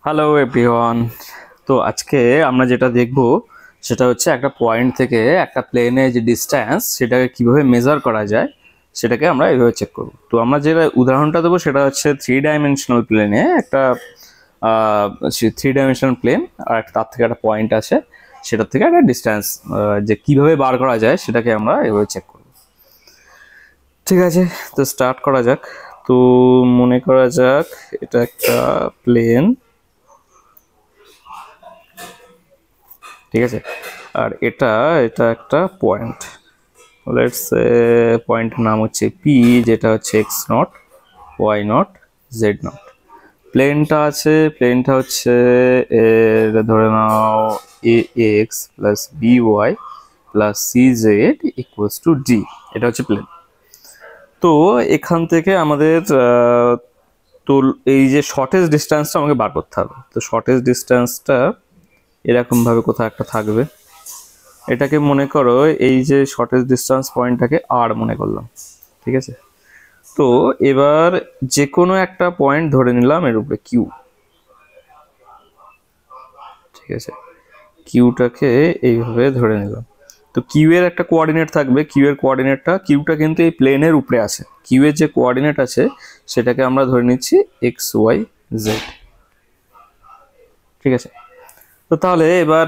Hello everyone. তো আজকে আমরা যেটা দেখব সেটা হচ্ছে একটা পয়েন্ট থেকে একটা প্লেনে যে ডিস্টেন্স সেটাকে কিভাবে মেজার করা যায় সেটাকে আমরা এইভাবে চেক করব। তো আমরা যে উদাহরণটা দেবো সেটা হচ্ছে থ্রি ডাইমেনশনাল প্লেনে একটা থ্রি ডাইমেনশনাল প্লেন আর তার থেকে একটা পয়েন্ট আছে, সেটার থেকে একটা ডিস্টেন্স যে কিভাবে বার করা যায় সেটাকে আমরা এভাবে চেক করব। ঠিক আছে, তো স্টার্ট করা যাক। তো মনে করা যাক এটা একটা প্লেন, ঠিক আছে, আর এটা এটা একটা পয়েন্ট। লেটস পয়েন্টের নাম হচ্ছে পি, যেটা হচ্ছে X not, Y naught, Z naught. প্লেনটা আছে, প্লেনটা হচ্ছে ধরে নাও A X plus B Y plus C Z equals to D. এটা হচ্ছে প্লেন। তো এখান থেকে আমাদের তো এই যে শর্টেজ ডিস্টেন্সটা আমাকে বার করতে হবে। তো শর্টেজ ডিস্টেন্সটা এরকম ভাবে কোথাও একটা থাকবে। এটাকে মনে করো এই যে শর্টেজ ডিস্টেন্স পয়েন্টটাকে আর মনে করলাম, ঠিক আছে। তো এবার যে কোনো একটা পয়েন্ট ধরে নিলাম এর উপরে কিউ, ঠিক আছে, কিউটাকে এইভাবে ধরে নিলাম। তো কিউ এর একটা কোঅর্ডিনেট থাকবে, কিউ এর কোঅর্ডিনেটটা, কিউটা কিন্তু এই প্লেনের উপরে আছে, কিউ এর যে কোঅর্ডিনেট আছে সেটাকে আমরা ধরে নিচ্ছি এক্স ওয়াই জেড, ঠিক আছে। তো তাহলে এবার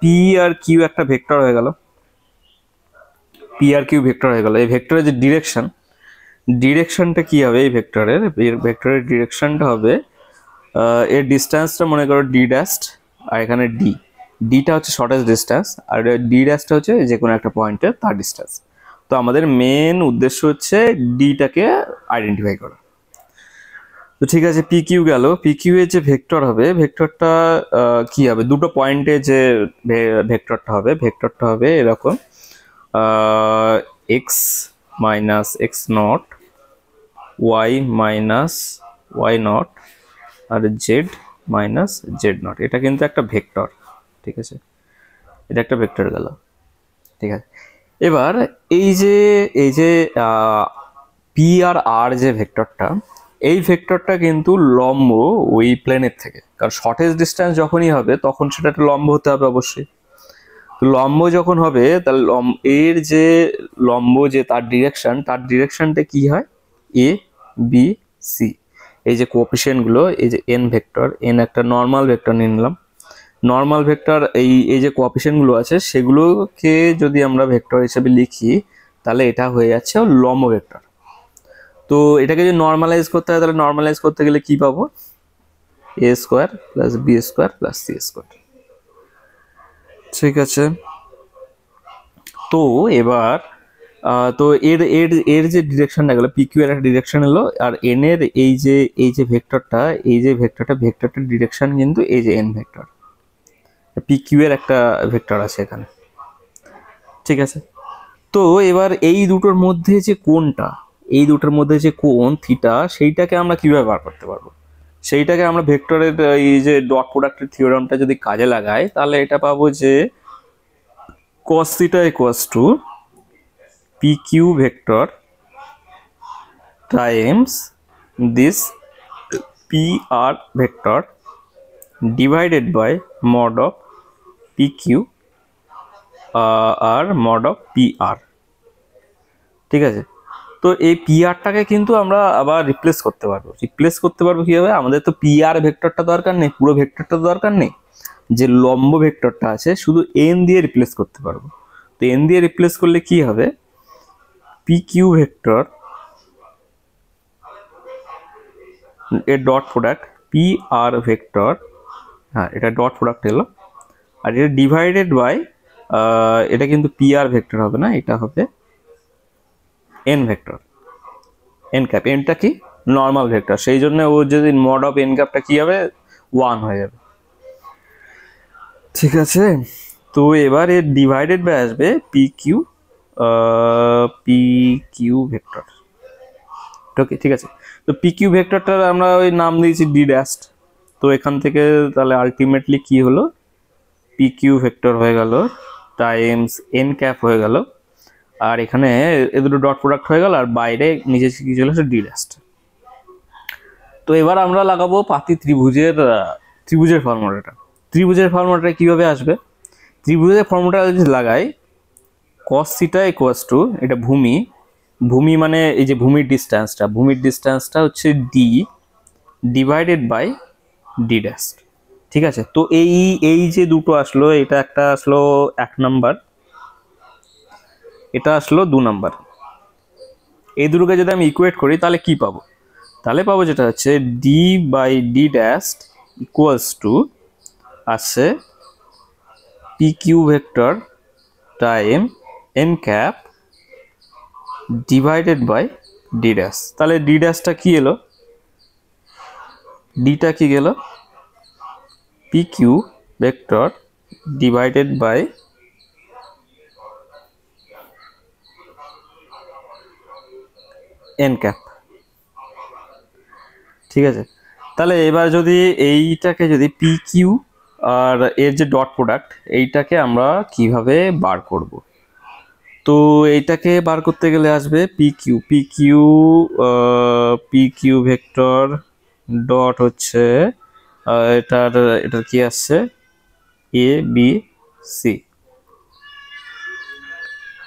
পি আর কিউ একটা ভেক্টর হয়ে গেল, পি আর কিউ ভেক্টর হয়ে গেল। এই ভেক্টরের যে ডিরেকশনটা কি হবে, এই ভেক্টরের ডিরেকশনটা হবে এর ডিস্টেন্সটা মনে করো ডি ড্যাস্ট, আর এখানে ডিটা হচ্ছে শর্টেস্ট ডিস্টেন্স, আর ডি ড্যাশটা হচ্ছে যে কোনো একটা পয়েন্টের তার ডিস্টেন্স। তো আমাদের মেন উদ্দেশ্য হচ্ছে ডিটাকে আইডেন্টিফাই করা। তো ঠিক আছে, পি কিউ গেল। পি কিউ এর যে ভেক্টর হবে, ভেক্টরটা কি হবে, দুটো পয়েন্টে যে ভেক্টরটা হবে এরকম x minus x not, y minus y not, আর জেড মাইনাস জেড নট। এটা কিন্তু একটা ভেক্টর, ঠিক আছে, এটা একটা ভেক্টর গেল, ঠিক আছে। এবার এই যে পি আর আর যে ভেক্টরটা, এই ভেক্টরটা কিন্তু লম্ব ওই প্লেনের থেকে, কারণ শর্টেজ ডিস্টেন্স যখনই হবে তখন সেটা একটা লম্ব হতে হবে অবশ্যই। তো লম্ব যখন হবে তাহলে এর যে লম্ব যে তার ডিরেকশনটা কি হয়, এ বি সি। এই যে কোএফিসিয়েন্ট গুলো, এই যে এন ভেক্টর, এন একটা নর্মাল ভেক্টর নিয়ে নিলাম। নর্মাল ভেক্টর এই যে কোএফিসিয়েন্ট গুলো আছে সেগুলোকে যদি আমরা ভেক্টর হিসেবে লিখি তাহলে এটা হয়ে যাচ্ছে লম্ব ভেক্টর। তো এটাকে যদি নর্মালাইজ করতে হয় তাহলে নর্মালাইজ করতে গেলে কি পাবো, A square plus B square plus C square, ঠিক আছে। তো এবার তো এর এর এর যে ডিরেকশনটা গেল, পি কিউ এর একটা ডিরেকশন এলো, আর এন এর এই যে ভেক্টরটার ডিরেকশন কিন্তু এই যে এন ভেক্টর, পি কিউ এর একটা ভেক্টর আছে এখানে, ঠিক আছে। তো এবার এই দুটোর মধ্যে যে কোণটা, এই দুটোর মধ্যে যে কোণ থিটা, সেইটাকে আমরা কিভাবে বার করতে পারবো, সেইটাকে আমরা ভেক্টরের এই যে ডট প্রোডাক্টের থিওরামটা যদি কাজে লাগাই তাহলে এটা পাবো যে cos theta equals to pq vector times this pr vector divided by mod of pq R mod of pr, ঠিক আছে। তো এই পিআরটাকে কিন্তু আমরা আবার রিপ্লেস করতে পারবো কিভাবে, আমাদের তো পিআর ভেক্টরটা দরকার নেই, পুরো ভেক্টরটা দরকার নেই, যে লম্ব ভেক্টরটা আছে শুধু এন দিয়ে রিপ্লেস করতে পারবো। তো এন দিয়ে রিপ্লেস করলে কি হবে, পি কিউ ভেক্টর এর dot product P R vector, হ্যাঁ এটা ডট প্রোডাক্ট এলো, আর এটা ডিভাইডেড বাই এটা কিন্তু পি আর ভেক্টর হবে না, এটা হবে এন ভেক্টর, এন ক্যাপ। এনটা কি নর্মাল ভেক্টর, সেই জন্য ও যদি মড অফ এন ক্যাপটা কি হবে, 1 হয়ে যাবে, ঠিক আছে। তো এবার এর ডিভাইডেড বাই আসবে পি কিউ ভেক্টর, ওকে, ঠিক আছে। তো পি কিউ ভেক্টরটার আমরা ওই নাম দিয়েছি ডি ড্যাস্ট। তো এখান থেকে তাহলে আলটিমেটলি কি হলো, পি কিউ ভেক্টর হয়ে গেল টাইমস এন ক্যাপ হয়ে গেল, আর এখানে এ দুটো ডট প্রোডাক্ট হয়ে গেল, আর বাইরে নিচে কি চলে আসে ডি ড্যাস্ট। তো এবার আমরা লাগাবো পাতি ত্রিভুজের ত্রিভুজের ফর্মুলাটা। ত্রিভুজের ফর্মুলাটা কিভাবে আসবে? ত্রিভুজের ফর্মুলাটা যদি লাগাই, cos থিটা ইকুয়ালস টু, এটা ভূমি, ভূমি মানে এই যে ভূমির ডিস্টেন্সটা হচ্ছে d divided by D dash. ঠিক আছে, তো এই যে দুটো আসলো, এটা একটা আসলো 1 নাম্বার, এটা আসলো 2 নাম্বার। এই দুটোকে যদি আমি ইকুয়েট করি তাহলে কি পাবো? তাহলে পাবো যেটা হচ্ছে D by D dash equals to আসছে P Q vector time N cap divided by D dash. তাহলে ডি ড্যাশটা কি এলো? ডিটা কি গেল? P Q vector divided by N cap. ঠিক আছে, তাহলে এবার যদি এইটাকে যদি পি কিউ আর এর যে ডট প্রোডাক্ট, এইটাকে আমরা কিভাবে বার করব? তো এইটাকে বার করতে গেলে আসবে পি কিউ ভেক্টর ডট হচ্ছে এটার কি আসছে এ বি সি,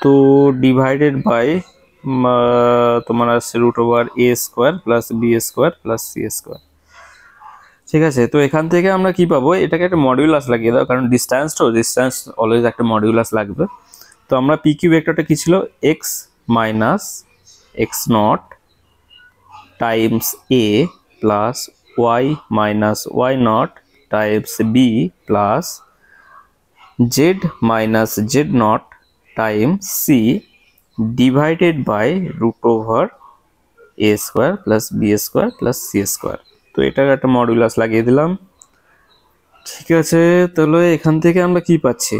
তো ডিভাইডেড বাই তোমার আসছে √a² plus b² plus c²। ঠিক আছে, তো এখান থেকে আমরা কি পাবো? এটাকে একটা মডিউলাস লাগিয়ে দাও, কারণ ডিস্টেন্স অলওয়েজ একটা মডিউলাস লাগবে। তো আমরা পি কিউ ভেক্টরটা কি ছিল? x minus x not times a plus y minus y not times b plus z minus z not times c divided by √a² plus b² plus c²। তো এটার একটা modulus লাগিয়ে দিলাম। ঠিক আছে, তাহলে এখান থেকে আমরা কি পাচ্ছি?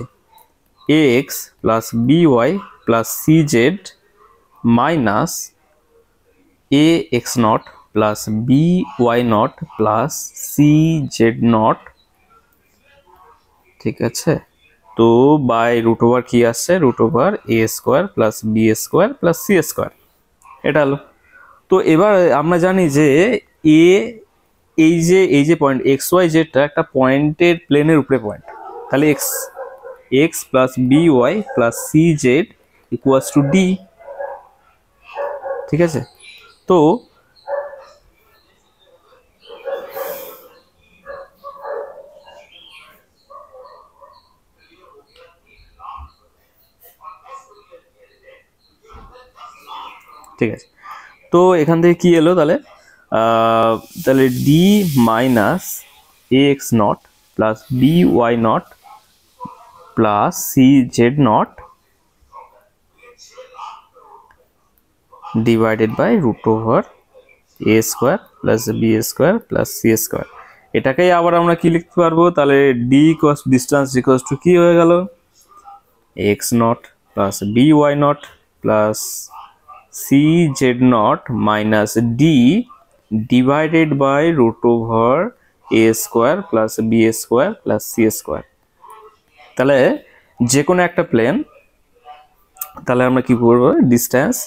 ax plus by plus cz minus ax not plus by not plus cz not. ঠিক আছে, তো বাই √ কি আসছে? √a² plus b² plus c²। এটা হলো। তো এবার আমরা জানি যে এ এই যে পয়েন্ট এক্স ওয়াই জেডটা একটা পয়েন্টের প্লেনের উপরে পয়েন্ট, তাহলে x plus B Y plus C Z equals to d. ঠিক আছে, তো ঠিক আছে, তো এখান থেকে কি এলো? তাহলে d minus a x not plus B y not plus C z not divided by √a² plus b² plus c²। এটাকেই আবার আমরা কি লিখতে পারবো? তাহলে d cos distance equals to কি হয়ে গেল? X not plus B y not plus C z not minus d divided by √a² plus b² plus c²। তাহলে যে কোনো একটা প্লেন, তাহলে আমরা কি করবো? Distance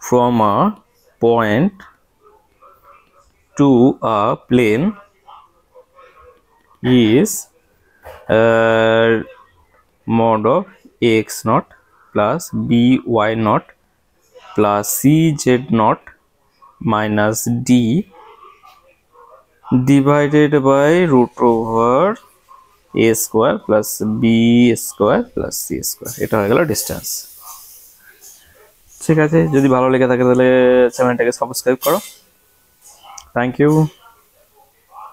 from a point to a plane is mod of ax naught plus by naught plus cz naught minus d divided by √a² plus b² plus c²। এটা হয়ে গেল ডিস্টেন্স। ঠিক আছে, যদি ভালো লেগে থাকে তাহলে চ্যানেলটাকে সাবস্ক্রাইব করো। Thank you.